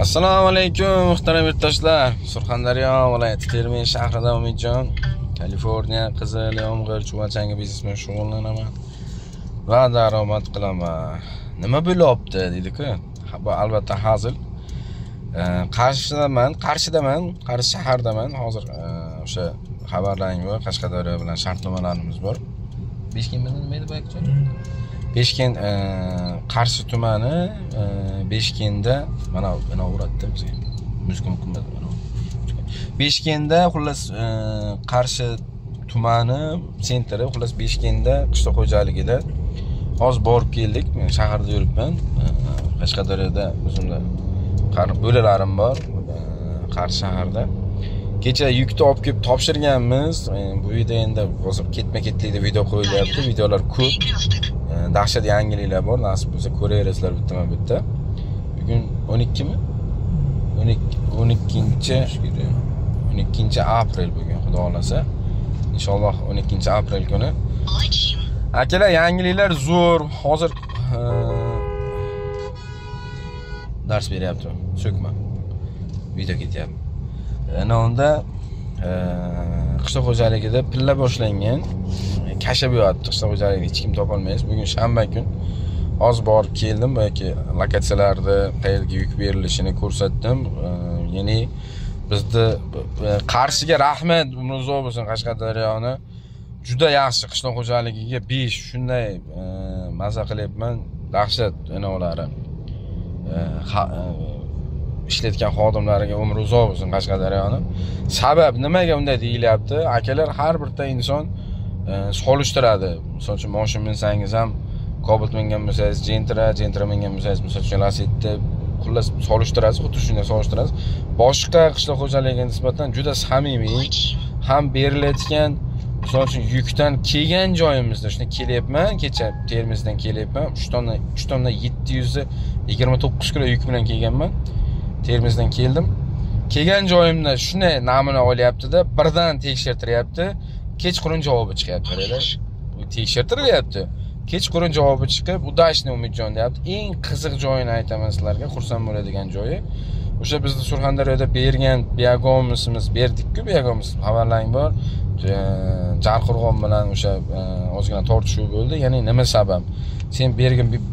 Assalomu alaykum muhtaram yurtdoshlar. Surxondaryo viloyati Termiz shahrida Umidjon, Kaliforniya, Qizil yomg'ir chuvalchangi biznes bilan shug'ullanaman va daromad qilaman. Nima bo'lyapti deydi-ku? Bu albatta hazil. Qarshidaman, Qarshi shahardaman. Hozir o'sha xabarlaring bor, Qashqadaryo bilan shartnomalarimiz bor. Beshkent bilan nima edi bu akcha? Beshkent Qarshi tumani Beshkentda mana uratdi bizga. Muzkum qimmat mana. Beshkentda xullas Qarshi tumani sentri, xullas Beshkentda qishloq xo'jaligida hozir borib keldik. Men shaharda yuribman. Qashqadaryoda o'zimda bo'lalarim bor. Qarshi shaharda. Kecha yukni olib kelib topshirganmiz. Bu yerda endi hozir ketma-ketlikda video qo'yilyapti. Videolar ko'p. Dahshat yangiliklar bor. Nasib bo'lsa ko'raverasizlar bitta-bitta. Bugun 12 mi? 12 aprel bugun, xudo xolasa. Inshaalloh 12 aprel kuni. Akalar, yangiliklar zo'r. Hozir dars beryapti. So'kma. Video ketyapti. Ana unda qishloq xo'jaligida pilla boshlangan. Kashab yo'qdi qishloq xo'jaligida, hech kim topolmaysiz. Bugun shanba kun. Hozir borib keldim, balki lokatsiyalarda qayerga yuk berilishini ko'rsatdim. Ya'ni bizda Qarshiga rahmat, umringiz bo'lsin. Qashqadaryoni juda yaxshi qishloq xo'jaligiga 5 shunday maza qilyapman. Dahshat enovlari. Ishlatgan xodimlariga umri uzoq bo'lsin Qashqadaryoni. Sabab nimaga unday deyilyapti? Akalar, har birta inson solishtiradi. Misol uchun mashina minsangiz ham Cobalt mingan bo'lsangiz, Gentra mingan bo'lsangiz, misol uchun Lacetti xullas solishtirasiz, xuddi shunday solishtirasiz. Boshqa qishloq xo'jaligiga nisbatan juda samimiy, ham berilayotgan, misol uchun yukdan kelgan joyimizda shuni kelyapman, kecha Termizdan kelyapman. 3 tonna 729 kilo yuk bilan kelganman. Termizdan keldim. Kelgan joyimda shunday namuna olyapti-da, birdan tekshirtiryapti. Kechqurun javobi chiqyapti. Bu tekshirtirilyapti. Kechqurun javobi chiqib, udashni Umidjon deyapti. Eng qiziq joyini aytaman sizlarga, xursand bo'ladigan joyi. O'sha bizni Surxondaryoda bergan Biagomisimiz berdik-ku, Biagomis xabarlaring bor. Jarqo'rg'on bilan o'sha ozgina tortishuv bo'ldi. Ya'ni nima sabab?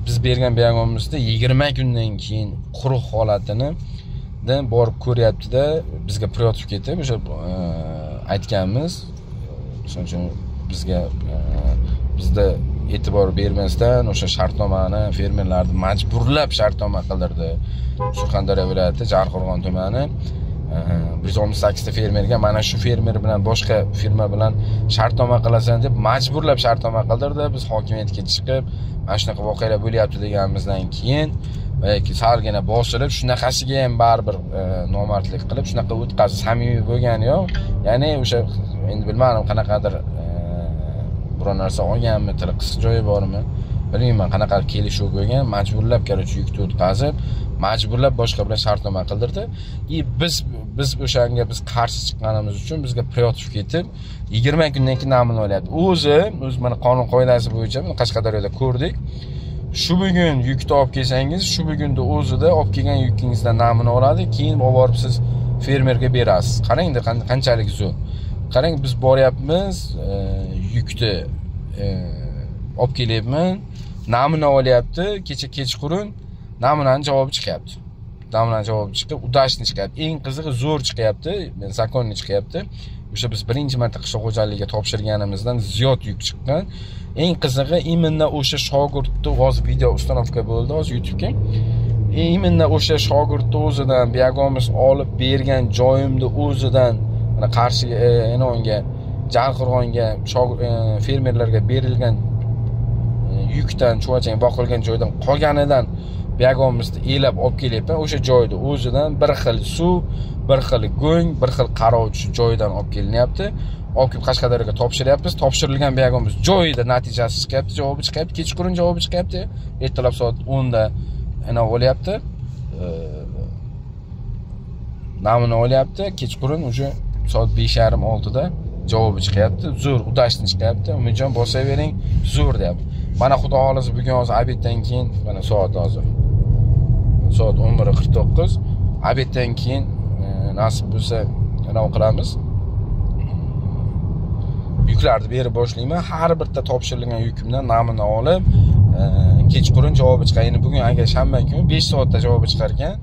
Biz bergan Biagomisda 20 kundan keyin quruq holatini borib ko'ryapti-da, bizga priyotiv ketib, o'sha aytganmiz. Shuning uchun bizda e'tibor bermasdan o'sha shartnomani fermerlarni majburlab shartnoma qildirdi. Surxondaryo viloyati Jarqo'rg'on tumani 118 ta fermerga mana shu fermer bilan boshqa firma bilan shartnoma qilasan deb majburlab shartnoma qildirdi. Biz hokimiyatga chiqib, mana shunaqa voqealar bo'lyapti deganimizdan keyin balki salgina bosilib, shunaqasiga ham baribir nomardlik qilib, shunaqa o'tkazib samimiy bo'lgani yo'q. Ya'ni o'sha endi bilmadim qanaqadir biror narsa olganmi, tili qisqa joyi bormi? Bilmayman, qanaqa kelishuv bo'lgan, majburlab kerochi yukni o'tkazib, majburlab boshqa bilan shartnoma qildirdi. Biz o'shanga qarshi chiqqanimiz uchun bizga priyotiv ketib, 20 kundan keyin namuna olyapti. O'zi mana qonun qoidasi bo'yicha Qashqadaryoda ko'rdik. Shu bugun yukni olib kelsangiz, shu bugunda o'zida olib kelgan yukingizdan namuna oladi, keyin olib borib siz fermerga berasiz. Qarang-da qanchalik zo'r. Qarang, biz boryapmiz, yukni olib kelyapman, namuna olyapti, kecha kechqurun namunaning javobi chiqyapti. Namunaning javobi chiqib, udashni chiqyapti. Eng qizig'i zo'r chiqyapti, zakonni chiqyapti. O'sha biz birinchi marta qishloq xo'jaligiga topshirganimizdan ziyod yuk chiqqan. Eng qizig'i imенно o'sha shogirdni hozir video ustanovka bo'ldi hozir YouTube'ga. Imенно o'sha shogirdni o'zidan Biagomis olib bergan joyimda o'zidan mana Qarshiga, unga Jarqo'rg'onga fermerlarga berilgan yukdan chuvalchang boqilgan joydan qolganidan Biagomisni elab olib kelyapman. O'sha joyda o'zidan bir xil suv, bir xil go'ng, bir xil qarovchi joydan olib kelinyapti. Olib kelib Qashqadaryoga topshiryapmiz. Topshirilgan Biagomis joyida natijasi chiqyapti, javobi chiqyapti. Kechqurun javobi chiqyapti. Ertalab soat 10 da bo'lyapti. Namuna olyapti. Kechqurun o'sha soat 5:30-6 da javobi chiqyapti. Zo'r, udashni chiqyapti. Umidjon bosavering, zo'r deyapti. Mana xudo xolasa bugun hozir obeddan keyin mana soat hozir. Soat 11:49. Obeddan keyin nasib bo'lsa nima qilamiz? Yuklarni berib boshlayman. Har bitta topshirilgan yukimdan namuna olib, kechqurun javobi chiqadi. Ya'ni bugun agar shanba kuni 5 soatda javobi chiqar ekan,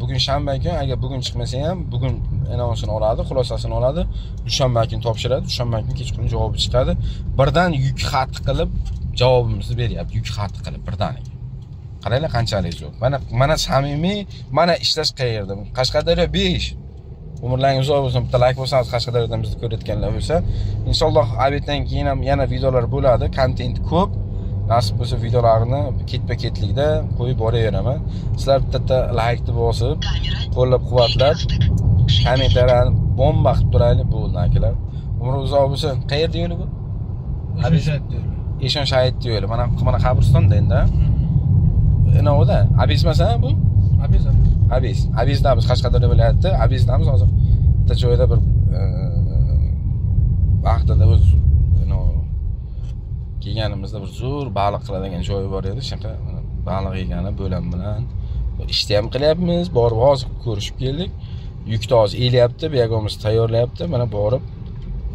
bugun shanba kuni agar bugun chiqmasa ham, bugun anonsini oladi, xulosasini oladi, dushanba kuni topshiradi, dushanba kuni kechqurun javobi chiqadi. Birdan yuk xat qilib javobimizni beryapti, yuk xat qilib birdaniga. Qaranglar qanchalik zo'r. Mana samimiy, mana ishlash qayerda? Qashqadaryo 5. Umrlaringiz uzoq bo'lsin. Bitta like bo'lsangiz Qashqadaryodan bizni ko'rayotganlar bo'lsa, inshaalloh obeddan keyin ham yana videolar bo'ladi, kontent ko'p. Nasib bo'lsa videolarni ketma-ketlikda qo'yib boraveraman. Sizlar bitta like-ni bosib, qo'llab-quvvatlab, kommentariyani bomba qilib turaylik bo'ldi akalar. Umr uzoq bo'lsin. Qayerda yo'li bu? Eshon Shahid yo'li. Mana qabristonda endi. Inoda, abizmasan bu? Abizdamiz Qashqadaryo viloyatida, abizdamiz hozir. Bitta joyda bir vaqtida o'z kelganimizda bir zo'r baliq qiladigan joy bor edi. Shunqa baliq yegani bo'lam bilan ishni ham qilyapmiz. Borib hozir ko'rishib keldik. Yukni hozir elyapti, buyog'imiz tayyorlayapti. Mana borib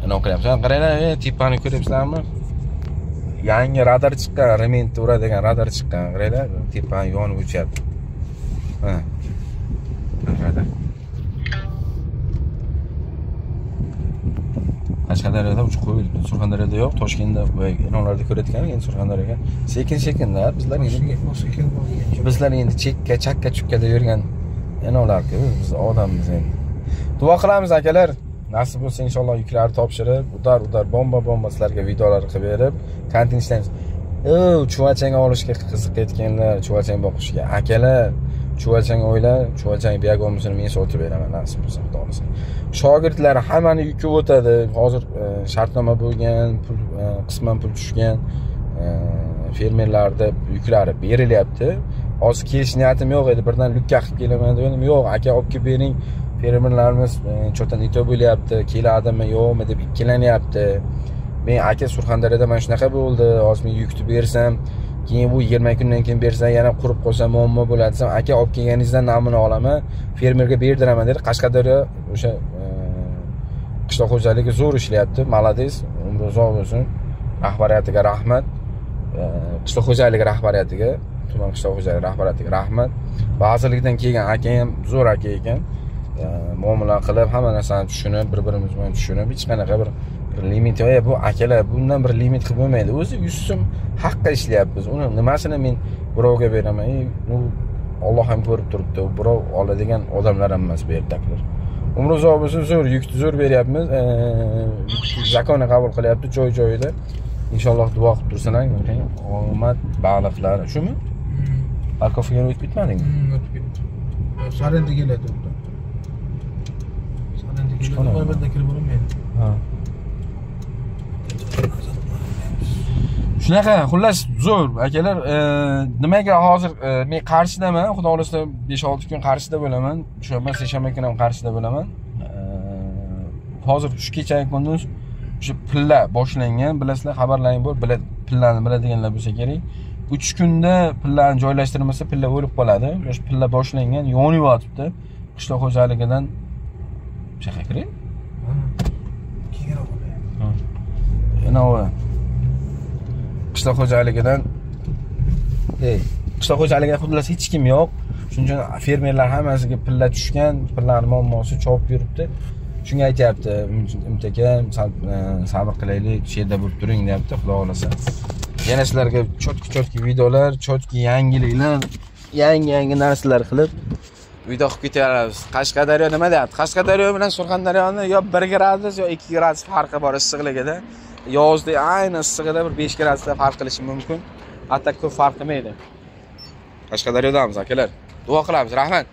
nima qilyapmiz? Qaranglar, tepani ko'ryapsizlarmi? Yangi radar chiqqan, rementni uradigan radar chiqqan. Qaranglar, tepani yonib o'chyapti. Ha. Radar. Qashqadaryoda uch qo'yildi. Surxondaryoda yo'q, Toshkentda va inolarda ko'rayotgan, endi Surxondaryoga sekin-sekinda bizlar endi chakka-chukkada yurgan inolarku, biz odammiz endi. Duo qilamiz akalar. Nasib bo'lsa inshaalloh yuklarni topshirib, udar bomba sizlarga videolar qilib berib, kontent ishlaymiz. Chuvalchang olishga qiziqayotganlar, chuvalchang boqishga akalar, chuvalchang o'ylar, chuvalchang buyog'imizni men sotib beraman nasib bo'lsa, xudo xolasa. Shogirdlar hammani yuki o'tadi. Hozir shartnoma bo'lgan, qisman pul tushgan fermerlarda yuklari berilyapti. Hozir kelish niyatim yo'q edi, birdan lukka qilib kelaman dedim. Yo'q, aka olib kelib bering. Fermerlarimiz cho'tan ito bo'lyapti, keladimi, yo'qmi deb ikkilanyapti. Men aka Surxondaryoda mana shunaqa bo'ldi. Hozir men yukni bersam, keyin bu 20 kundan keyin bersam yana qurib qolsa muammo bo'ladi desam, aka olib kelganingizdan namuna olaman, fermerga berdiraman dedi. Qashqadaryo o'sha qishloq xo'jaligi zo'r ishlayapti. Malades, umri uzoq bo'lsin. Rahbariyatiga rahmat. Qishloq xo'jaligi rahbariyatiga, tuman qishloq xo'jaligi rahbariyatiga rahmat. Vazirlikdan kelgan aka ham zo'r aka ekan. Muomala qilib, hamma narsani tushunib, bir-birimiz bilan tushunib, hech qanaqa bir limit yo'q. Bu akalar, bundan bir limit qilib bo'lmaydi. O'zi 100 so'm haqqa ishlayapmiz. Uni nimasini men birovga beraman? U Alloh ham ko'rib turibdi. U birov oladigan odamlar ham emas bu yerdagilar. Umri uzoq bo'lsin, zo'r yukni zo'r beryapmiz. Zakonni qabul qilyapti joy-joyida. Inshaalloh duo qilib tursinlar. Omad baliqlar. Shumi? Parkovga o'tib ketmadingmi? O'tib ketdim. Sarenda keladi. Ha. Shunaqa, xullas zo'r akalar. Nimaga hozir men Qarshidaman, xudo xolasa 5-6 kun Qarshida bo'laman. Dushanba, seshanba kun ham Qarshida bo'laman. Hozir shu kechagi kunduz o'sha pilla boshlangan, bilasizlar, xabarlaring bor, pillani biladiganlar bo'lsa kerak. 3 kunda pillani joylashtirmasa, pilla o'lib qoladi. O'sha pilla boshlangan, yonib yotibdi. Qishloq xo'jaligidan shaqa kiring. Anavi qishloq xo'jaligidan qishloq xo'jaligiga xudlas hech kim yo'q. Shuning uchun fermerlar hammasiga pilla tushgan, pillarning muammosi chopib yuribdi. Shunga aytayapti, Umtaka, sabr qilaylik, shu yerda bo'lib turing, deyapti, xudo xolasa. Yana sizlarga chotki videolar, chotki yangiliklar, yangi narsalar qilib video qilib ketaveramiz. Qashqadaryo nima deyapti? Qashqadaryo bilan Surxondaryoni yo 1 gradus yo 2 gradus farqi bor issiqligida. Yozda ayni issig'ida bir 5 gradusda farq qilishi mumkin. Hatto ko'p farq qilmaydi. Qashqadaryodamiz akalar. Duo qilamiz. Rahmat.